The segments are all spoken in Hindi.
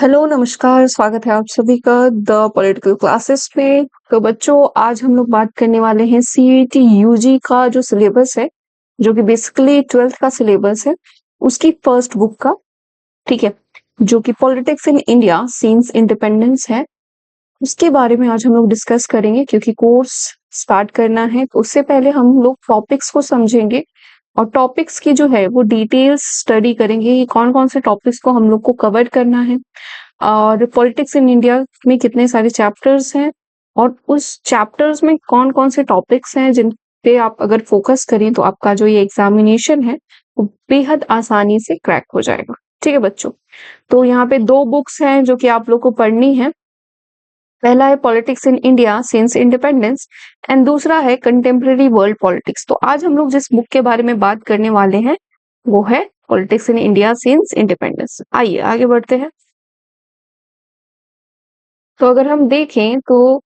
हेलो, नमस्कार, स्वागत है आप सभी का द पॉलिटिकल क्लासेस में। तो बच्चों, आज हम लोग बात करने वाले हैं सीईटी यूजी का जो सिलेबस है, जो कि बेसिकली 12th का सिलेबस है, उसकी फर्स्ट बुक का, ठीक है, जो कि politics in India since independence है। उसके बारे में आज हम लोग डिस्कस करेंगे क्योंकि कोर्स स्टार्ट करना है। तो उससे पहले हम लोग टॉपिक्स को समझेंगे और टॉपिक्स की जो है वो डिटेल्स स्टडी करेंगे कि कौन कौन से टॉपिक्स को हम लोग को कवर करना है और पॉलिटिक्स इन इंडिया में कितने सारे चैप्टर्स हैं और उस चैप्टर्स में कौन कौन से टॉपिक्स हैं जिन पे आप अगर फोकस करें तो आपका जो ये एग्जामिनेशन है वो बेहद आसानी से क्रैक हो जाएगा। ठीक है बच्चों, तो यहाँ पे दो बुक्स हैं जो कि आप लोग को पढ़नी है। पहला है politics in India since independence and दूसरा है कंटेम्प्रेरी वर्ल्ड पॉलिटिक्स। तो आज हम लोग जिस बुक के बारे में बात करने वाले हैं वो है politics in India since independence. आइए आगे बढ़ते हैं। तो अगर हम देखें तो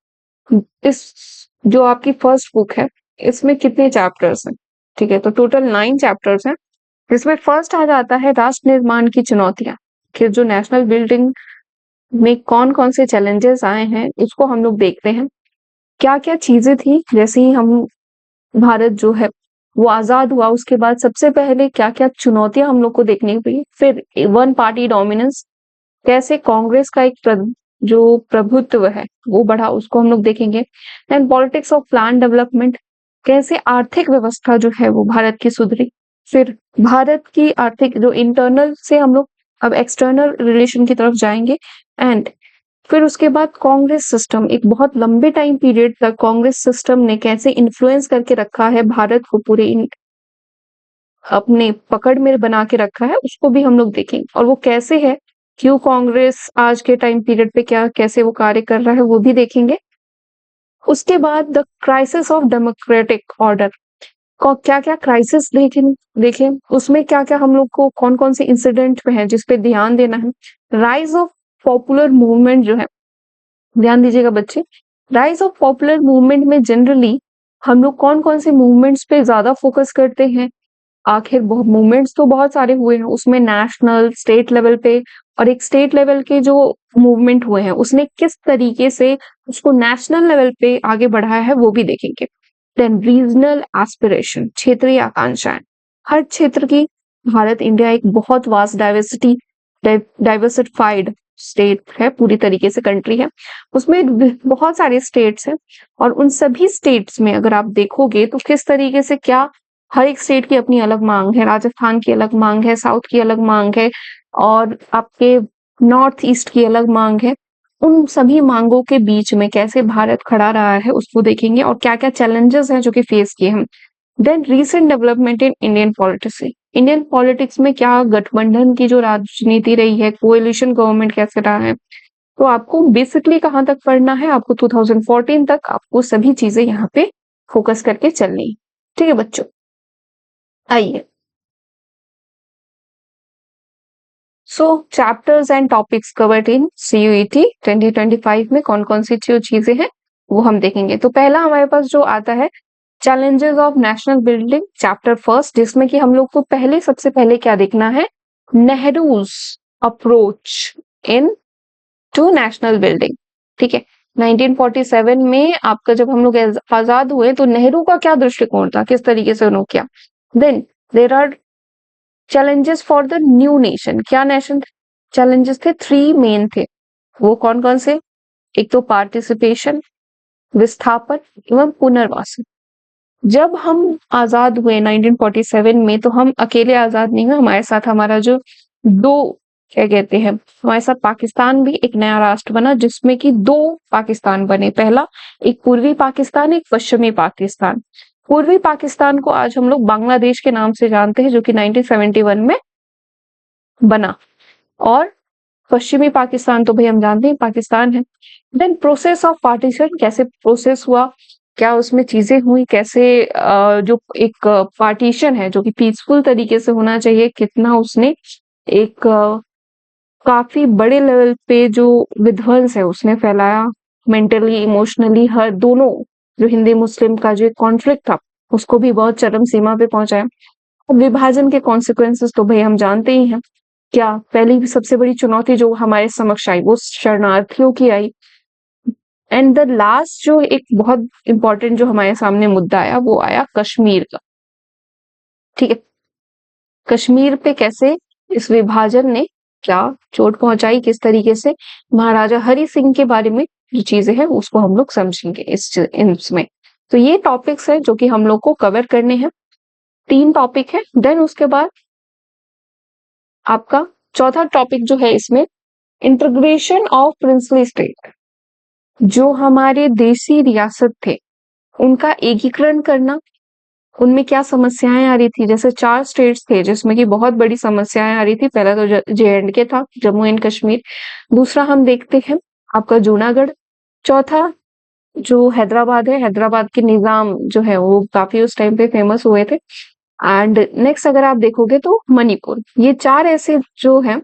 इस जो आपकी फर्स्ट बुक है इसमें कितने चैप्टर्स हैं? ठीक है, तो टोटल 9 चैप्टर्स हैं। इसमें फर्स्ट आ जाता है राष्ट्र निर्माण की चुनौतियां, कि जो नेशनल बिल्डिंग में कौन कौन से चैलेंजेस आए हैं उसको हम लोग देखते हैं। क्या क्या चीजें थी जैसे ही हम भारत जो है वो आजाद हुआ उसके बाद सबसे पहले क्या क्या चुनौतियां हम लोग को देखनी पड़ी। फिर वन पार्टी डोमिनेंस, कैसे कांग्रेस का एक जो प्रभुत्व है वो बढ़ा, उसको हम लोग देखेंगे। Then politics of plan development, कैसे आर्थिक व्यवस्था जो है वो भारत की सुधरी। फिर भारत की आर्थिक जो इंटरनल से हम लोग अब एक्सटर्नल रिलेशन की तरफ जाएंगे। एंड फिर उसके बाद कांग्रेस सिस्टम, एक बहुत लंबे टाइम पीरियड तक कांग्रेस सिस्टम ने कैसे इन्फ्लुएंस करके रखा है भारत को, पूरे अपने पकड़ में बना के रखा है, उसको भी हम लोग देखेंगे। और वो कैसे है, क्यों कांग्रेस आज के टाइम पीरियड पे क्या कैसे वो कार्य कर रहा है वो भी देखेंगे। उसके बाद the crisis of democratic order, क्या क्या क्राइसिस देखें उसमें क्या क्या हम लोग को कौन कौन से इंसिडेंट पे है जिस पे ध्यान देना है। राइज ऑफ पॉपुलर मूवमेंट जो है, ध्यान दीजिएगा बच्चे, राइज ऑफ पॉपुलर मूवमेंट में जनरली हम लोग कौन कौन से मूवमेंट्स पे ज्यादा फोकस करते हैं। आखिर बहुत मूवमेंट्स तो बहुत सारे हुए हैं, उसमें नेशनल स्टेट लेवल पे और एक स्टेट लेवल के जो मूवमेंट हुए हैं उसने किस तरीके से उसको नेशनल लेवल पे आगे बढ़ाया है वो भी देखेंगे। देन रीजनल एस्पिरेशन, क्षेत्रीय आकांक्षाएं, हर क्षेत्र की, भारत इंडिया एक बहुत वास्ट डाइवर्सिफाइड स्टेट है, पूरी तरीके से कंट्री है, उसमें बहुत सारे स्टेट्स हैं और उन सभी स्टेट्स में अगर आप देखोगे तो किस तरीके से क्या हर एक स्टेट की अपनी अलग मांग है। राजस्थान की अलग मांग है, साउथ की अलग मांग है और आपके नॉर्थ ईस्ट की अलग मांग है। उन सभी मांगों के बीच में कैसे भारत खड़ा रहा है उसको देखेंगे और क्या क्या चैलेंजेस हैं जो कि फेस किए हम। Then recent development in Indian politics, Indian politics में क्या गठबंधन की जो राजनीति रही है, कोएलिशन गवर्नमेंट कैसे रहा है। तो आपको बेसिकली कहाँ तक पढ़ना है, आपको 2014 तक आपको सभी चीजें यहाँ पे फोकस करके चलनी है। ठीक है बच्चों, आइए। So chapters and topics covered in CUET 2025 में कौन कौन सी जो चीजें हैं वो हम देखेंगे। तो पहला हमारे पास जो आता है challenges of national building, chapter first, जिसमें कि हम लोग को पहले सबसे पहले क्या देखना है, Nehru's approach into national building. ठीक है, 1947 में आपका जब हम लोग आजाद हुए तो नेहरू का क्या दृष्टिकोण था, किस तरीके से उन्होंने किया। Then there are challenges for the new nation, क्या नेशन चैलेंजेस थे, 3 मेन थे। वो कौन कौन से, एक तो पार्टिसिपेशन, विस्थापन एवं पुनर्वासन। जब हम आजाद हुए 1947 में तो हम अकेले आजाद नहीं हुए, हमारे साथ हमारा जो दो क्या कहते हैं, हमारे साथ पाकिस्तान भी एक नया राष्ट्र बना जिसमें कि 2 पाकिस्तान बने। पहला एक पूर्वी पाकिस्तान, एक पश्चिमी पाकिस्तान। पूर्वी पाकिस्तान को आज हम लोग बांग्लादेश के नाम से जानते हैं जो कि 1971 में बना, और पश्चिमी पाकिस्तान तो भाई हम जानते हैं पाकिस्तान है। देन प्रोसेस ऑफ पार्टीशन, कैसे प्रोसेस हुआ, क्या उसमें चीजें हुई, कैसे जो एक पार्टीशन है जो कि पीसफुल तरीके से होना चाहिए, कितना उसने एक काफी बड़े लेवल पे जो विध्वंस है उसने फैलाया, मेंटली इमोशनली हर दोनों, जो हिंदी मुस्लिम का जो कॉन्फ्लिक्ट था उसको भी बहुत चरम सीमा पे पहुंचाया। विभाजन के कॉन्सिक्वेंसेस तो भाई हम जानते ही हैं, क्या पहली सबसे बड़ी चुनौती जो हमारे समक्ष आई वो शरणार्थियों की आई। एंड द लास्ट जो एक बहुत इंपॉर्टेंट जो हमारे सामने मुद्दा आया वो आया कश्मीर का। ठीक है, कश्मीर पे कैसे इस विभाजन ने क्या चोट पहुंचाई, किस तरीके से महाराजा हरि सिंह के बारे में जो चीजें हैं उसको हम लोग समझेंगे इसमें। तो ये टॉपिक्स है जो कि हम लोग को कवर करने हैं। 3 टॉपिक है। देन उसके बाद आपका चौथा टॉपिक जो है इसमें इंटीग्रेशन ऑफ प्रिंसली स्टेट, जो हमारे देशी रियासत थे उनका एकीकरण करना। उनमें क्या समस्याएं आ रही थी, जैसे 4 स्टेट्स थे जिसमें कि बहुत बड़ी समस्याएं आ रही थी। पहला तो जे.एंड.के था, जम्मू एंड कश्मीर। दूसरा हम देखते हैं आपका जूनागढ़। चौथा जो हैदराबाद है, हैदराबाद के निजाम जो है वो काफी उस टाइम पे फेमस हुए थे। एंड नेक्स्ट अगर आप देखोगे तो मणिपुर। ये 4 ऐसे जो हैं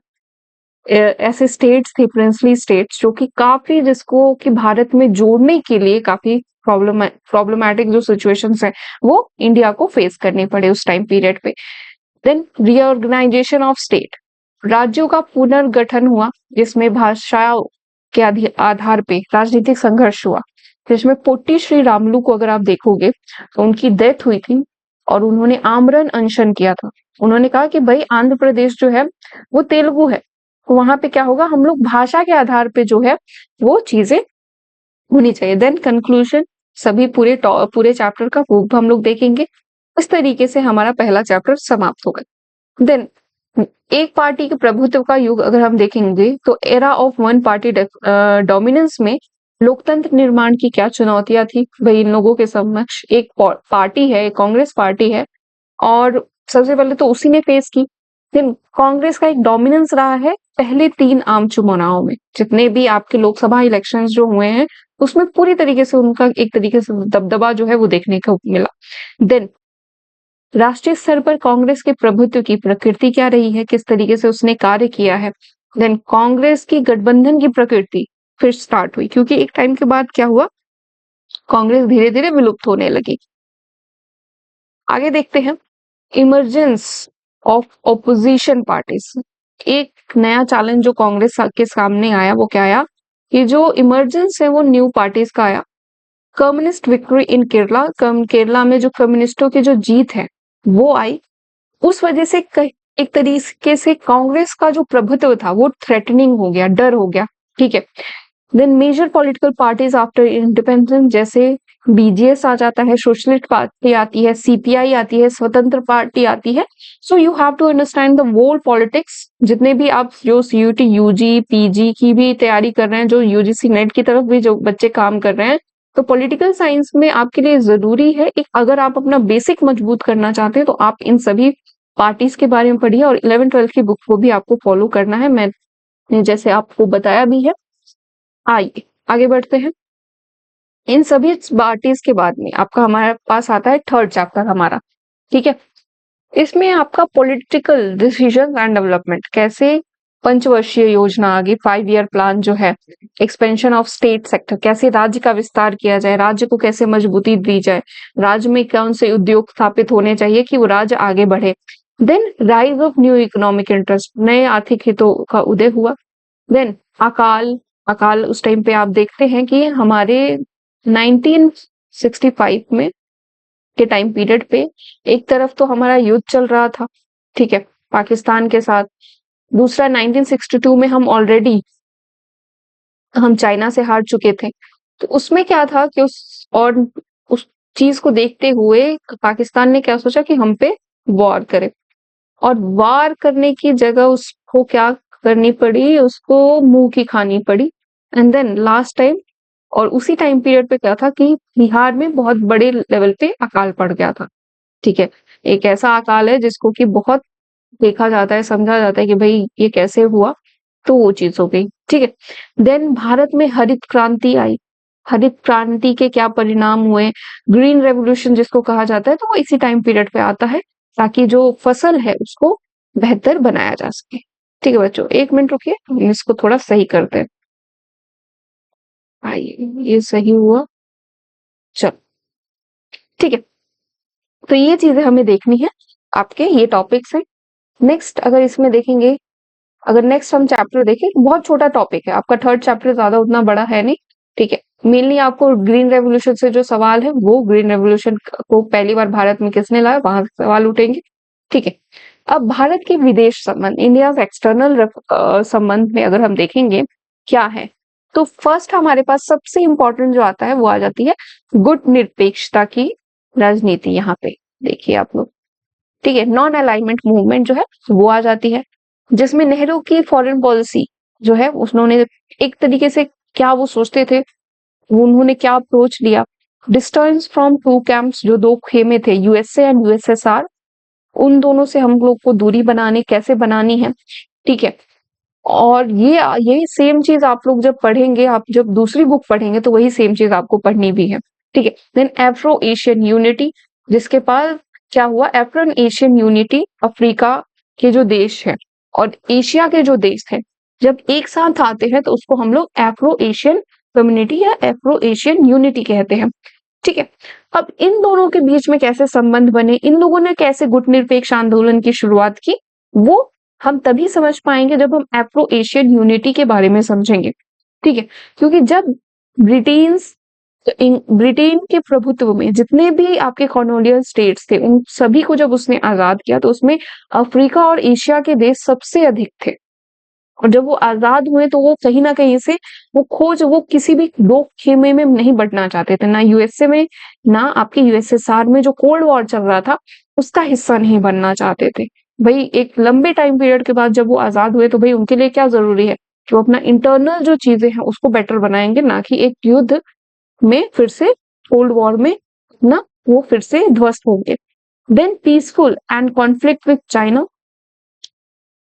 ऐसे स्टेट्स थे, प्रिंसली स्टेट्स, जो कि काफी जिसको कि भारत में जोड़ने के लिए काफी प्रॉब्लमैटिक जो सिचुएशंस है वो इंडिया को फेस करने पड़े उस टाइम पीरियड पे। देन रीऑर्गेनाइजेशन ऑफ स्टेट, राज्यों का पुनर्गठन हुआ जिसमें भाषाओं के आधार पे राजनीतिक संघर्ष हुआ। जिसमें पोट्टी श्री रामुलु को अगर आप देखोगे तो उनकी डेथ हुई थी और उन्होंने आमरण अनशन किया था। उन्होंने कहा कि भाई आंध्र प्रदेश जो है वो तेलुगु है, तो वहां पे क्या होगा, हम लोग भाषा के आधार पे जो है वो चीजें होनी चाहिए। देन कंक्लूजन, सभी पूरे चैप्टर का प्रूफ हम लोग देखेंगे। इस तरीके से हमारा पहला चैप्टर समाप्त होगा। देन एक पार्टी के प्रभुत्व का युग अगर हम देखेंगे तो era of one party dominance में लोकतंत्र निर्माण की क्या चुनौतियां थी। भाई इन लोगों के समक्ष एक पार्टी है, कांग्रेस पार्टी है, और सबसे पहले तो उसी ने फेस की। फिर कांग्रेस का एक डोमिनेंस रहा है पहले 3 आम चुनावों में, जितने भी आपके लोकसभा इलेक्शंस जो हुए हैं उसमें पूरी तरीके से उनका एक तरीके से दबदबा जो है वो देखने को मिला। देन राष्ट्रीय स्तर पर कांग्रेस के प्रभुत्व की प्रकृति क्या रही है, किस तरीके से उसने कार्य किया है। देन कांग्रेस की गठबंधन की प्रकृति फिर स्टार्ट हुई, क्योंकि एक टाइम के बाद क्या हुआ, कांग्रेस धीरे धीरे विलुप्त होने लगी। आगे देखते हैं इमरजेंस ऑफ ऑपोजिशन पार्टीज। एक नया चैलेंज जो कांग्रेस के सामने आया वो क्या आया, कि जो इमरजेंस है वो न्यू पार्टीज का आया। Communist victory in Kerala, Kerala में जो कम्युनिस्टों की जो जीत है वो आई। उस वजह से एक तरीके से कांग्रेस का जो प्रभुत्व था वो थ्रेटनिंग हो गया, डर हो गया। ठीक है। Then major political parties after independence, जैसे बीजेएस आ जाता है, सोशलिस्ट पार्टी आती है, सीपीआई आती है, स्वतंत्र पार्टी आती है। So you have to understand the world politics. जितने भी आप जो सीयूटी यूजी पीजी की भी तैयारी कर रहे हैं, जो यूजीसी नेट की तरफ भी जो बच्चे काम कर रहे हैं, तो पॉलिटिकल साइंस में आपके लिए जरूरी है, एक अगर आप अपना बेसिक मजबूत करना चाहते हैं तो आप इन सभी पार्टीज के बारे में पढ़िए, और 11th-12th की बुक को भी आपको फॉलो करना है, मैंने जैसे आपको बताया भी है। आइए आगे बढ़ते हैं। इन सभी पार्टीज के बाद में आपका हमारे पास आता है 3rd चैप्टर हमारा। ठीक है, इसमें आपका पॉलिटिकल डिसीजन एंड डेवलपमेंट, कैसे पंचवर्षीय योजना आगे 5 ईयर प्लान जो है, एक्सपेंशन ऑफ स्टेट सेक्टर, कैसे राज्य का विस्तार किया जाए, राज्य को कैसे मजबूती दी जाए, राज्य में कौन से उद्योग स्थापित होने चाहिए कि वो राज्य आगे बढ़े। Then rise of new economic interest, नए आर्थिक हितों का उदय हुआ। देन अकाल, अकाल उस टाइम पे आप देखते हैं कि हमारे 1965 में के टाइम पीरियड पे एक तरफ तो हमारा युद्ध चल रहा था, ठीक है, पाकिस्तान के साथ। दूसरा 1962 में हम चाइना से हार चुके थे। तो उसमें क्या था कि उस चीज को देखते हुए पाकिस्तान ने क्या सोचा कि हम पे वॉर करे, और वार करने की जगह उसको क्या करनी पड़ी, उसको मुंह की खानी पड़ी। एंड देन लास्ट टाइम, और उसी टाइम पीरियड पे क्या था कि बिहार में बहुत बड़े लेवल पे अकाल पड़ गया था। ठीक है, एक ऐसा अकाल है जिसको कि बहुत देखा जाता है, समझा जाता है कि भाई ये कैसे हुआ, तो वो चीज हो गई। ठीक है। देन भारत में हरित क्रांति आई। हरित क्रांति के क्या परिणाम हुए, ग्रीन रेवोल्यूशन जिसको कहा जाता है, तो वो इसी टाइम पीरियड पे आता है, ताकि जो फसल है उसको बेहतर बनाया जा सके। ठीक है बच्चों, 1 मिनट रुकिए, हम इसको थोड़ा सही करते हैं। आइए, ये सही हुआ, चलो ठीक है। तो ये चीजें हमें देखनी है, आपके ये टॉपिक्स हैं। नेक्स्ट अगर इसमें देखेंगे अगर नेक्स्ट हम चैप्टर देखें, बहुत छोटा टॉपिक है, आपका थर्ड चैप्टर ज्यादा उतना बड़ा है नहीं, ठीक है। मेनली आपको ग्रीन रेवोल्यूशन से जो सवाल है, वो ग्रीन रेवोल्यूशन को पहली बार भारत में किसने लाया, वहां से सवाल उठेंगे, ठीक है। अब भारत के विदेश संबंध, इंडिया एक्सटर्नल संबंध में अगर हम देखेंगे क्या है, तो फर्स्ट हमारे पास सबसे इंपॉर्टेंट जो आता है वो आ जाती है गुट निरपेक्षता की राजनीति। यहाँ पे देखिए आप लोग, ठीक है, नॉन अलाइनमेंट मूवमेंट जो है वो आ जाती है, जिसमें नेहरू की फॉरेन पॉलिसी जो है उन्होंने एक तरीके से क्या वो सोचते थे, उन्होंने क्या अप्रोच लिया, डिस्टेंस फ्रॉम टू कैंप्स, जो दो खेमे थे यूएसए एंड यूएसएसआर, उन दोनों से हम लोग को दूरी बनाने कैसे बनानी है, ठीक है। और ये यही सेम चीज आप लोग जब पढ़ेंगे, आप जब दूसरी बुक पढ़ेंगे तो वही सेम चीज आपको पढ़नी भी है, ठीक है। देन एफ्रो एशियन यूनिटी, जिसके पास क्या हुआ, एफ्रन एशियन यूनिटी, अफ्रीका के जो देश है और एशिया के जो देश है जब एक साथ आते हैं तो उसको हम लोग एफ्रो एशियन कम्युनिटी या एफ्रो एशियन यूनिटी कहते हैं, ठीक है। अब इन दोनों के बीच में कैसे संबंध बने, इन लोगों ने कैसे गुटनिरपेक्ष आंदोलन की शुरुआत की, वो हम तभी समझ पाएंगे जब हम एफ्रो एशियन यूनिटी के बारे में समझेंगे, ठीक है। क्योंकि जब ब्रिटेन के प्रभुत्व में जितने भी आपके कॉलोनियल स्टेट्स थे, उन सभी को जब उसने आजाद किया तो उसमें अफ्रीका और एशिया के देश सबसे अधिक थे। और जब वो आजाद हुए तो वो कहीं ना कहीं से वो किसी भी दो खेमे में नहीं बंटना चाहते थे, ना यूएसए में ना आपके यूएसएसआर में जो कोल्ड वॉर चल रहा था उसका हिस्सा नहीं बनना चाहते थे। भाई एक लंबे टाइम पीरियड के बाद जब वो आजाद हुए तो भाई उनके लिए क्या जरूरी है कि वो अपना इंटरनल जो चीजें हैं उसको बेटर बनाएंगे, ना कि एक युद्ध में फिर से कोल्ड वॉर में ना वो फिर से ध्वस्त होंगे। Then peaceful and conflict with China,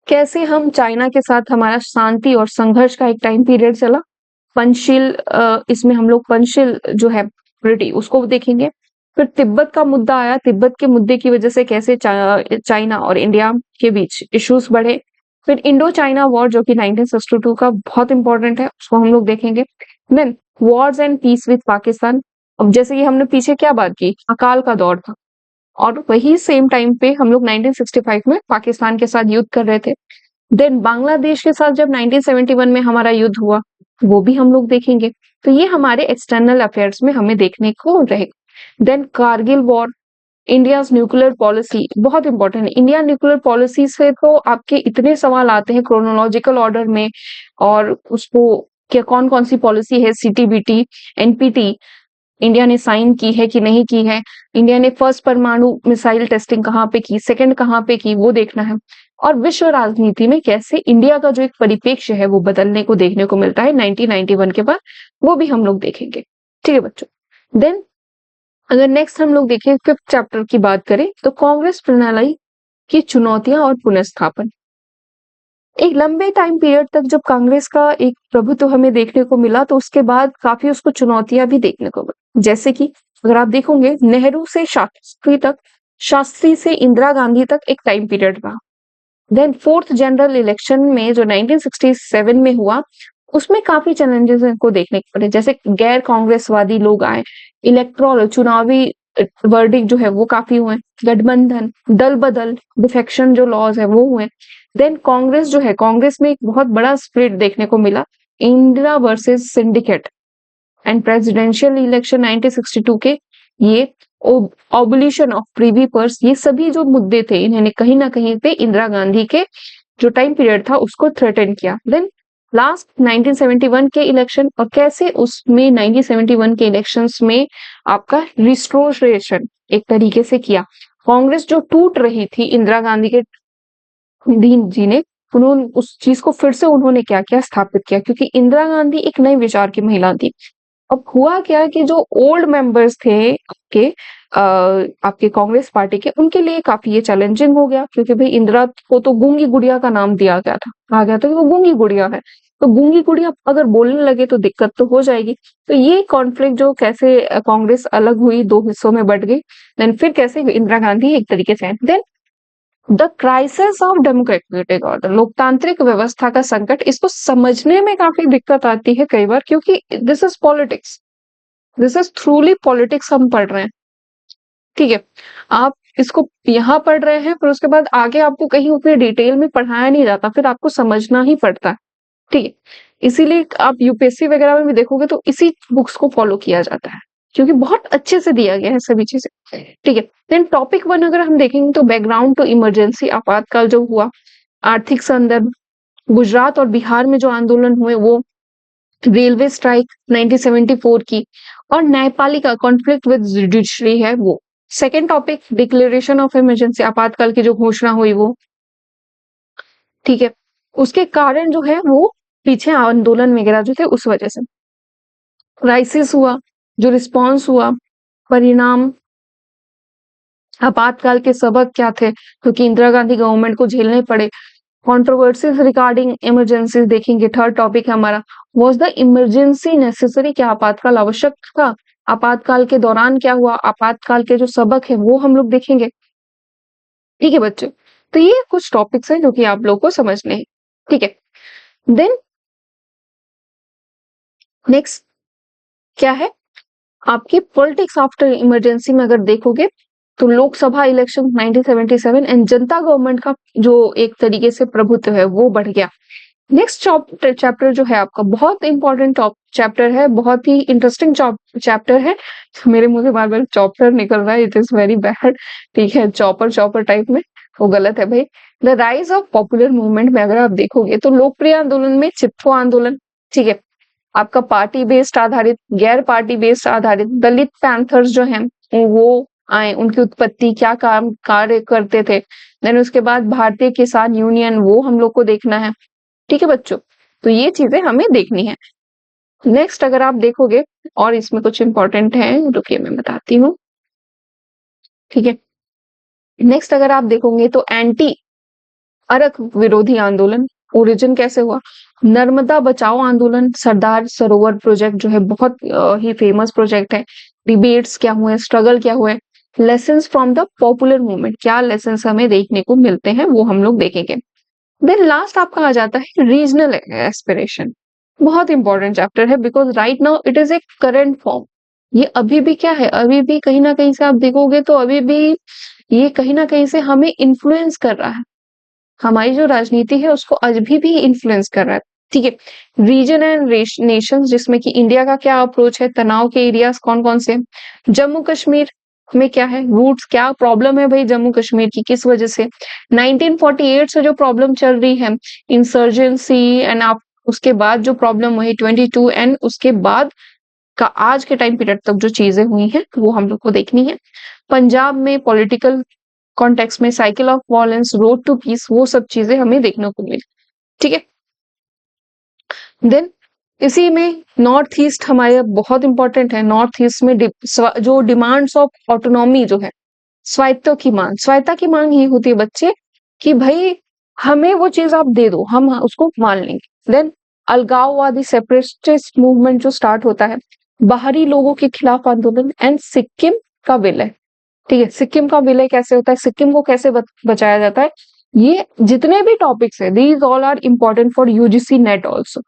कैसे हम चाइना के साथ हमारा शांति और संघर्ष का एक टाइम पीरियड चला। पंचशील, इसमें हम लोग पंचशील जो है ट्रीटी उसको देखेंगे। फिर तिब्बत का मुद्दा आया, तिब्बत के मुद्दे की वजह से कैसे चाइना और इंडिया के बीच इश्यूज बढ़े। फिर इंडो चाइना वॉर जो कि 1962 का बहुत इंपॉर्टेंट है, उसको हम लोग देखेंगे। Then wars and peace with Pakistan, अब जैसे कि हमने पीछे क्या बात की, अकाल का दौर था और वही सेम टाइम पे हम लोग 1965 में पाकिस्तान के साथ युद्ध कर रहे थे। देन बांग्लादेश के साथ जब 1971 में हमारा युद्ध हुआ, वो भी हम लोग देखेंगे। तो ये हमारे एक्सटर्नल अफेयर्स में हमें देखने को रहेगा। Then Kargil war, India nuclear policy बहुत इंपॉर्टेंट है। इंडिया न्यूक्लियर पॉलिसी से तो आपके इतने सवाल आते हैं क्रोनोलॉजिकल ऑर्डर में, और उसको क्या कौन कौन सी पॉलिसी है, सीटीबीटी, एनपीटी इंडिया ने साइन की है कि नहीं की है, इंडिया ने फर्स्ट परमाणु मिसाइल टेस्टिंग कहाँ पे की, सेकंड कहाँ पे की, वो देखना है। और विश्व राजनीति में कैसे इंडिया का जो एक परिप्रेक्ष्य है वो बदलने को देखने को मिलता है 1991 के बाद, वो भी हम लोग देखेंगे, ठीक है बच्चों। देन अगर नेक्स्ट हम लोग देखें फिफ्थ चैप्टर की बात करें तो कांग्रेस प्रणाली की चुनौतियां और पुनर्स्थापन। एक लंबे टाइम पीरियड तक जब कांग्रेस का एक प्रभुत्व हमें देखने को मिला तो उसके बाद काफी उसको चुनौतियां भी देखने को मिली, जैसे कि अगर आप देखोगे नेहरू से शास्त्री तक, शास्त्री से इंदिरा गांधी तक एक टाइम पीरियड रहा। देन फोर्थ जनरल इलेक्शन में जो 1967 में हुआ उसमें काफी चैलेंजेस इनको देखने को पड़े, जैसे गैर कांग्रेसवादी लोग आए, इलेक्ट्रॉल चुनावी वर्डिक जो है वो काफी हुए, गठबंधन, दल बदल, डिफेक्शन जो लॉज है वो हुए। देन कांग्रेस जो है, कांग्रेस में एक बहुत बड़ा स्प्लिट देखने को मिला, Indira versus syndicate and presidential election 1962 के, ये ऑबलिशन ऑफ प्रीवी पर्स, ये सभी जो मुद्दे थे इन्होंने कहीं ना कहीं पे इंदिरा गांधी के जो टाइम पीरियड था उसको थ्रेटन किया। देन लास्ट 1971 के इलेक्शन, और कैसे उसमें 1971 के इलेक्शंस में आपका रिस्टोरेशन एक तरीके से किया। कांग्रेस जो टूट रही थी इंदिरा गांधी के दीन जी ने, उन्होंने उस चीज को फिर से उन्होंने क्या किया, स्थापित किया, क्योंकि इंदिरा गांधी एक नए विचार की महिला थी। अब हुआ क्या कि जो ओल्ड मेंबर्स थे आपके कांग्रेस पार्टी के, उनके लिए काफी ये चैलेंजिंग हो गया, क्योंकि भाई इंदिरा को तो गूंगी गुड़िया का नाम दिया गया था, कहा गया था कि वो गूंगी गुड़िया है, तो गूंगी गुड़िया अगर बोलने लगे तो दिक्कत तो हो जाएगी। तो ये कॉन्फ्लिक्ट जो कैसे कांग्रेस अलग हुई, दो हिस्सों में बट गई, देन फिर कैसे इंदिरा गांधी एक तरीके से, then the crisis of democratic order, लोकतांत्रिक व्यवस्था का संकट, इसको समझने में काफी दिक्कत आती है कई बार, क्योंकि this is politics, this is थ्रूली politics हम पढ़ रहे हैं, ठीक है। आप इसको यहाँ पढ़ रहे हैं, फिर उसके बाद आगे आपको कहीं उतने डिटेल में पढ़ाया नहीं जाता, फिर आपको समझना ही पड़ता है, ठीक है? इसीलिए आप यूपीएससी वगैरह में भी देखोगे तो इसी बुक्स को फॉलो किया जाता है, क्योंकि बहुत अच्छे से दिया गया है सभी चीजें, ठीक है? देन टॉपिक 1 अगर हम देखेंगे तो बैकग्राउंड टू इमरजेंसी, आपातकाल जो हुआ, आर्थिक संदर्भ, गुजरात और बिहार में जो आंदोलन हुए वो, रेलवे स्ट्राइक 1974 की, और न्यायपालिका कॉन्फ्लिक्ट विद जुडिशरी है वो। Second topic declaration of emergency, आपातकाल की जो घोषणा हुई वो, ठीक है? उसके कारण जो है वो पीछे आंदोलन वगैरह जो थे उस वजह से। क्राइसिस हुआ, जो रिस्पॉन्स हुआ, परिणाम, आपातकाल के सबक क्या थे, क्योंकि इंदिरा गांधी गवर्नमेंट को झेलने पड़े। कंट्रोवर्सीज रिगार्डिंग इमरजेंसी देखेंगे, थर्ड टॉपिक है हमारा। वाज द इमरजेंसी नेसेसरी, क्या आपातकाल आवश्यक था? आपातकाल के दौरान क्या हुआ? आपातकाल के जो सबक है वो हम लोग देखेंगे, ठीक है बच्चों? तो ये कुछ टॉपिक्स हैं जो कि आप लोग को समझने हैं, ठीक है? देन नेक्स्ट क्या है आपकी पॉलिटिक्स आफ्टर इमरजेंसी में अगर देखोगे तो Lok Sabha election 1977 and Janata government का जो एक तरीके से प्रभुत्व है वो बढ़ गया। नेक्स्ट चैप्टर जो है आपका बहुत इंपॉर्टेंट चैप्टर है, बहुत ही इंटरेस्टिंग चैप्टर है। मेरे मुंह से बार बार चॉपर निकल रहा है, इट इज वेरी बैड, ठीक है? चॉपर चॉपर टाइप में वो गलत है भाई। The rise of popular movement में अगर आप देखोगे तो लोकप्रिय आंदोलन में चिपको आंदोलन, ठीक है? आपका पार्टी बेस्ड आधारित, गैर पार्टी बेस्ड आधारित, दलित पैंथर्स जो हैं वो आए, उनकी उत्पत्ति, क्या काम कार्य करते थे। देन उसके बाद भारतीय किसान यूनियन, वो हम लोग को देखना है, ठीक है बच्चों? तो ये चीजें हमें देखनी है। नेक्स्ट अगर आप देखोगे और इसमें कुछ इंपॉर्टेंट है, रुकिए मैं बताती हूँ, ठीक है? नेक्स्ट अगर आप देखोगे तो एंटी अरक विरोधी आंदोलन, ओरिजिन कैसे हुआ? नर्मदा बचाओ आंदोलन, सरदार सरोवर प्रोजेक्ट जो है बहुत ही फेमस प्रोजेक्ट है। डिबेट्स क्या हुए, स्ट्रगल क्या हुए, lessons from the popular movement, क्या लेसन्स हमें देखने को मिलते हैं वो हम लोग देखेंगे। देन लास्ट आपका आ जाता है रीजनल एस्पिरेशन, बहुत इंपॉर्टेंट चैप्टर है because right now it is a current form. ये अभी भी क्या है, अभी भी कहीं ना कहीं से आप देखोगे तो अभी भी ये कहीं ना कहीं से हमें इन्फ्लुएंस कर रहा है, हमारी जो राजनीति है उसको आज भी इन्फ्लुएंस कर रहा है, ठीक है? रीजन एंड नेशन, जिसमें कि इंडिया का क्या अप्रोच है, तनाव के एरियाज कौन कौन से, जम्मू कश्मीर में क्या है, रूट्स, क्या प्रॉब्लम है भाई जम्मू कश्मीर की, किस वजह से, 1948 से जो प्रॉब्लम चल रही है इंसर्जेंसी, एंड आप उसके बाद जो प्रॉब्लम हुई 22, एंड उसके बाद का आज के टाइम पीरियड तक जो चीजें हुई हैं वो हम लोग को देखनी है। पंजाब में पॉलिटिकल कॉन्टेक्स्ट में cycle of violence, road to peace, वो सब चीजें हमें देखने को मिली, ठीक है? देन इसी में नॉर्थ ईस्ट हमारे बहुत इंपॉर्टेंट है। नॉर्थ ईस्ट में जो डिमांड्स ऑफ ऑटोनॉमी जो है, स्वायत्ता की मांग, स्वायत्ता की मांग ये होती है बच्चे कि भाई हमें वो चीज आप दे दो, हम उसको मान लेंगे। देन अलगाववादी सेपरेटिस्ट मूवमेंट जो स्टार्ट होता है, बाहरी लोगों के खिलाफ आंदोलन, एंड सिक्किम का विलय, ठीक है? सिक्किम का विलय कैसे होता है, सिक्किम को कैसे बचाया जाता है, ये जितने भी टॉपिक्स है these all are important for UGC NET also.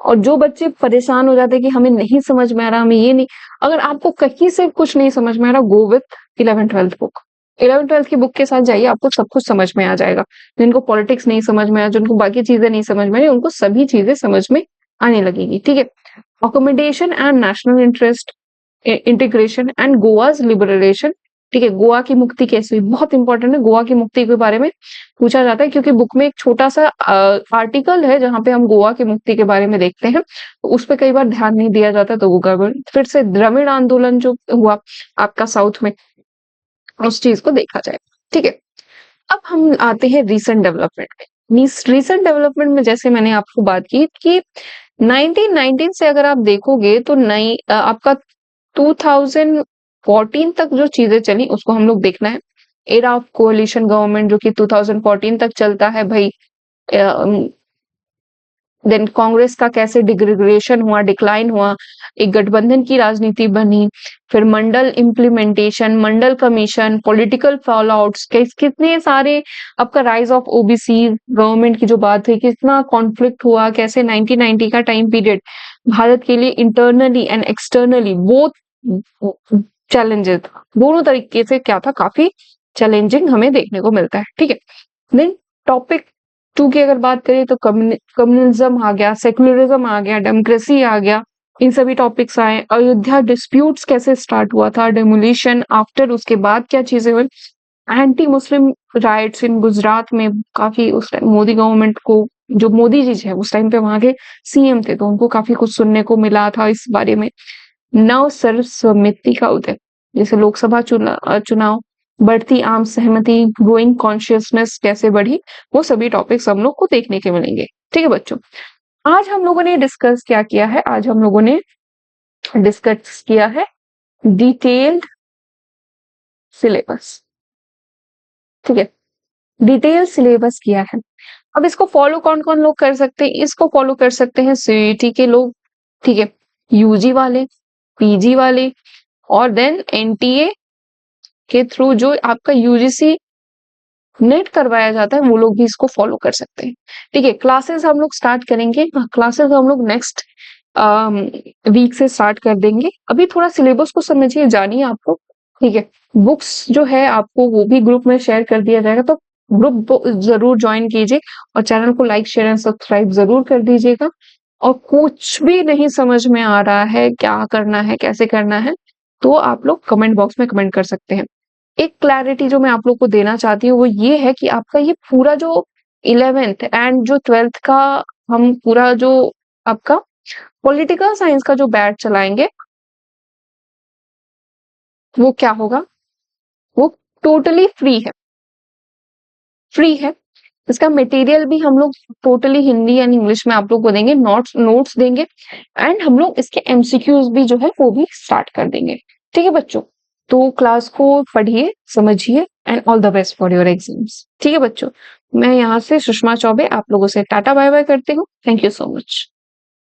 और जो बच्चे परेशान हो जाते हैं कि हमें नहीं समझ में आ रहा, हमें ये नहीं, अगर आपको कहीं से कुछ नहीं समझ में आ रहा, go with 11th-12th book. 11th-12th की बुक के साथ जाइए, आपको सब कुछ समझ में आ जाएगा। जिनको पॉलिटिक्स नहीं समझ में आया, जिनको बाकी चीजें नहीं समझ में आई, उनको सभी चीजें समझ में आने लगेगी, ठीक है? Accommodation and national interest, integration and Goa's liberation, ठीक है? गोवा की मुक्ति कैसे हुई, बहुत इंपॉर्टेंट है। गोवा की मुक्ति के बारे में पूछा जाता है क्योंकि बुक में एक छोटा सा आर्टिकल है जहां पे हम गोवा की मुक्ति के बारे में देखते हैं, तो उस पर कई बार ध्यान नहीं दिया जाता, तो वो गड़बड़। फिर से द्रविड़ आंदोलन जो हुआ आपका साउथ में, उस चीज को देखा जाए, ठीक है? अब हम आते हैं रीसेंट डेवलपमेंट में। रीसेंट डेवलपमेंट में जैसे मैंने आपको बात की कि 1919 से अगर आप देखोगे तो नई आपका 2014 तक जो चीजें चली उसको हम लोग देखना है। एरा ऑफ कोalition गवर्नमेंट जो कि 2014 तक चलता है भाई। देन कांग्रेस का कैसे डिग्रेडेशन हुआ, डिक्लाइन हुआ, एक गठबंधन की राजनीति बनी, फिर मंडल इम्प्लीमेंटेशन, मंडल कमीशन, पॉलिटिकल फॉलआउट्स, कितने सारे, आपका राइज ऑफ ओबीसी गवर्नमेंट की जो बात हुई, कितना कॉन्फ्लिक्ट हुआ, कैसे 1990 का टाइम पीरियड भारत के लिए internally and externally both challenges था। दोनों तरीके से क्या था, काफ़ी चैलेंजिंग हमें देखने को मिलता है, ठीक है? देन टॉपिक 2 की अगर बात करें तो कम्युनिज्म आ गया, सेक्युलरिज्म आ गया, डेमोक्रेसी आ गया, इन सभी टॉपिक्स आए। अयोध्या डिस्प्यूट्स कैसे स्टार्ट हुआ था, डेमोलिशन आफ्टर, उसके बाद क्या चीज़ें हुई, एंटी मुस्लिम राइट्स इन गुजरात में काफ़ी उस टाइम मोदी गवर्नमेंट को, जो मोदी जी हैं उस टाइम पे वहाँ के सीएम थे, तो उनको काफ़ी कुछ सुनने को मिला था इस बारे में। नव सर्वसम्मति का उदय, जैसे लोकसभा चुनाव, बढ़ती आम सहमति, ग्रोइंग कॉन्शियसनेस कैसे बढ़ी, वो सभी टॉपिक्स हम लोग को देखने के मिलेंगे। ठीक है बच्चों, आज हम लोगों ने डिस्कस क्या किया है, आज हम लोगों ने डिस्कस किया है डिटेल्ड सिलेबस। ठीक है, डिटेल सिलेबस किया है। अब इसको फॉलो कौन कौन लोग कर सकते हैं, इसको फॉलो कर सकते हैं सीईटी के लोग, ठीक है, यूजी वाले, पीजी वाले, और देन एनटीए के थ्रू जो आपका यूजीसी नेट करवाया जाता है, वो लोग भी इसको फॉलो कर सकते हैं। ठीक है, क्लासेस हम लोग स्टार्ट करेंगे, क्लासेस हम लोग नेक्स्ट वीक से स्टार्ट कर देंगे। अभी थोड़ा सिलेबस को समझिए, जानिए आपको। ठीक है, बुक्स जो है आपको वो भी ग्रुप में शेयर कर दिया जाएगा, तो ग्रुप जरूर ज्वाइन कीजिए और चैनल को लाइक शेयर एंड सब्सक्राइब जरूर कर दीजिएगा। और कुछ भी नहीं समझ में आ रहा है, क्या करना है, कैसे करना है, तो आप लोग कमेंट बॉक्स में कमेंट कर सकते हैं। एक क्लैरिटी जो मैं आप लोग को देना चाहती हूँ वो ये है कि आपका ये पूरा जो 11th एंड जो 12th का हम पूरा जो आपका पॉलिटिकल साइंस का जो बैच चलाएंगे, वो क्या होगा, वो टोटली फ्री है, फ्री है। इसका मटेरियल भी हम लोग टोटली हिंदी एंड इंग्लिश में आप लोग को देंगे, नोट्स देंगे, एंड हम लोग इसके एमसीक्यूज भी जो है वो भी स्टार्ट कर देंगे। ठीक है बच्चों, तो क्लास को पढ़िए, समझिए, and all the best for your exams. ठीक है बच्चों, मैं यहाँ से सुषमा चौबे आप लोगों से टाटा बाय बाय करती हूँ। Thank you so much.